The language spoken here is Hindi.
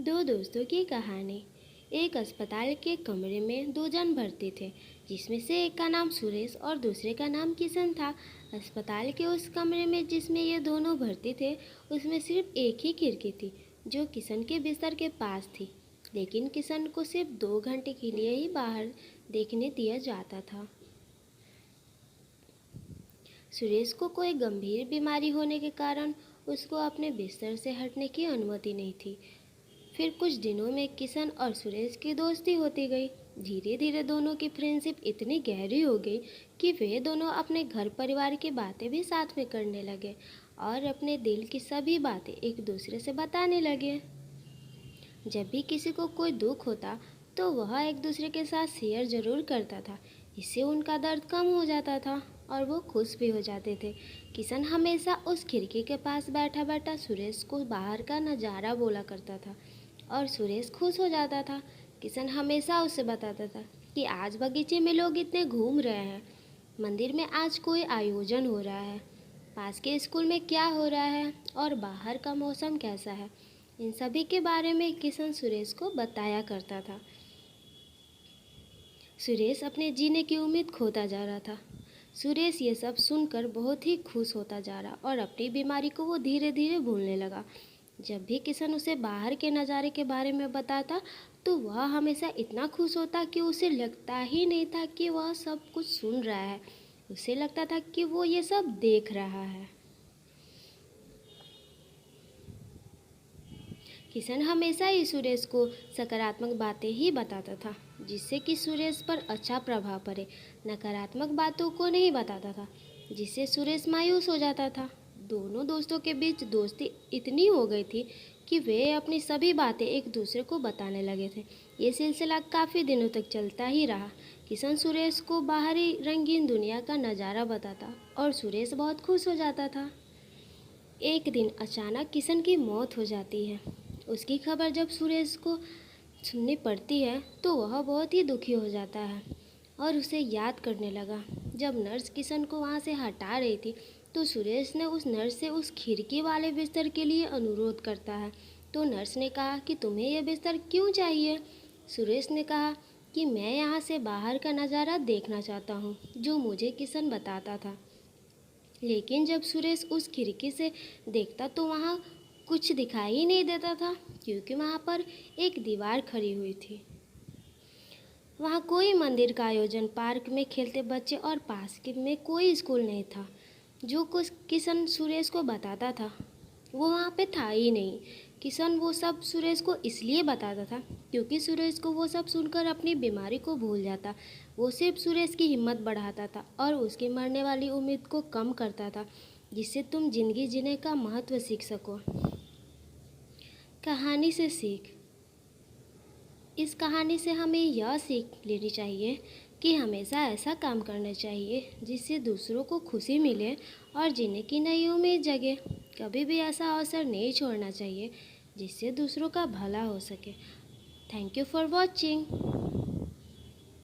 दो दोस्तों की कहानी। एक अस्पताल के कमरे में दो जन भर्ती थे, जिसमें से एक का नाम सुरेश और दूसरे का नाम किशन था। अस्पताल के उस कमरे में जिसमें ये दोनों भर्ती थे, उसमें सिर्फ एक ही खिड़की थी, जो किशन के बिस्तर के पास थी। लेकिन किशन को सिर्फ 2 घंटे के लिए ही बाहर देखने दिया जाता था। सुरेश को कोई गंभीर बीमारी होने के कारण उसको अपने बिस्तर से हटने की अनुमति नहीं थी। फिर कुछ दिनों में किशन और सुरेश की दोस्ती होती गई। धीरे धीरे दोनों की फ्रेंडशिप इतनी गहरी हो गई कि वे दोनों अपने घर परिवार की बातें भी साथ में करने लगे और अपने दिल की सभी बातें एक दूसरे से बताने लगे। जब भी किसी को कोई दुख होता तो वह एक दूसरे के साथ शेयर जरूर करता था। इससे उनका दर्द कम हो जाता था और वो खुश भी हो जाते थे। किशन हमेशा उस खिड़की के पास बैठा बैठा सुरेश को बाहर का नज़ारा बोला करता था और सुरेश खुश हो जाता था। किशन हमेशा उससे बताता था कि आज बगीचे में लोग इतने घूम रहे हैं, मंदिर में आज कोई आयोजन हो रहा है, पास के स्कूल में क्या हो रहा है और बाहर का मौसम कैसा है। इन सभी के बारे में किशन सुरेश को बताया करता था। सुरेश अपने जीने की उम्मीद खोता जा रहा था। सुरेश ये सब सुनकर बहुत ही खुश होता जा रहा और अपनी बीमारी को वो धीरे धीरे भूलने लगा। जब भी किशन उसे बाहर के नज़ारे के बारे में बताता तो वह हमेशा इतना खुश होता कि उसे लगता ही नहीं था कि वह सब कुछ सुन रहा है। उसे लगता था कि वो ये सब देख रहा है। किशन हमेशा ही सुरेश को सकारात्मक बातें ही बताता था, जिससे कि सुरेश पर अच्छा प्रभाव पड़े। नकारात्मक बातों को नहीं बताता था, जिससे सुरेश मायूस हो जाता था। दोनों दोस्तों के बीच दोस्ती इतनी हो गई थी कि वे अपनी सभी बातें एक दूसरे को बताने लगे थे। ये सिलसिला काफ़ी दिनों तक चलता ही रहा। किशन सुरेश को बाहरी रंगीन दुनिया का नज़ारा बताता और सुरेश बहुत खुश हो जाता था। एक दिन अचानक किशन की मौत हो जाती है। उसकी खबर जब सुरेश को सुननी पड़ती है तो वह बहुत ही दुखी हो जाता है और उसे याद करने लगा। जब नर्स किशन को वहाँ से हटा रही थी तो सुरेश ने उस नर्स से उस खिड़की वाले बिस्तर के लिए अनुरोध करता है। तो नर्स ने कहा कि तुम्हें यह बिस्तर क्यों चाहिए। सुरेश ने कहा कि मैं यहाँ से बाहर का नज़ारा देखना चाहता हूँ, जो मुझे किशन बताता था। लेकिन जब सुरेश उस खिड़की से देखता तो वहाँ कुछ दिखाई ही नहीं देता था, क्योंकि वहाँ पर एक दीवार खड़ी हुई थी। वहाँ कोई मंदिर का आयोजन, पार्क में खेलते बच्चे और पास के में कोई स्कूल नहीं था। जो कुछ किशन सुरेश को बताता था वो वहाँ पे था ही नहीं। किशन वो सब सुरेश को इसलिए बताता था क्योंकि सुरेश को वो सब सुनकर अपनी बीमारी को भूल जाता। वो सिर्फ सुरेश की हिम्मत बढ़ाता था और उसकी मरने वाली उम्मीद को कम करता था, जिससे तुम जिंदगी जीने का महत्व सीख सको। कहानी से सीख। इस कहानी से हमें यह सीख लेनी चाहिए कि हमेशा ऐसा काम करना चाहिए जिससे दूसरों को खुशी मिले और जीने की नई उम्मीद जगे। कभी भी ऐसा अवसर नहीं छोड़ना चाहिए जिससे दूसरों का भला हो सके। Thank you for watching.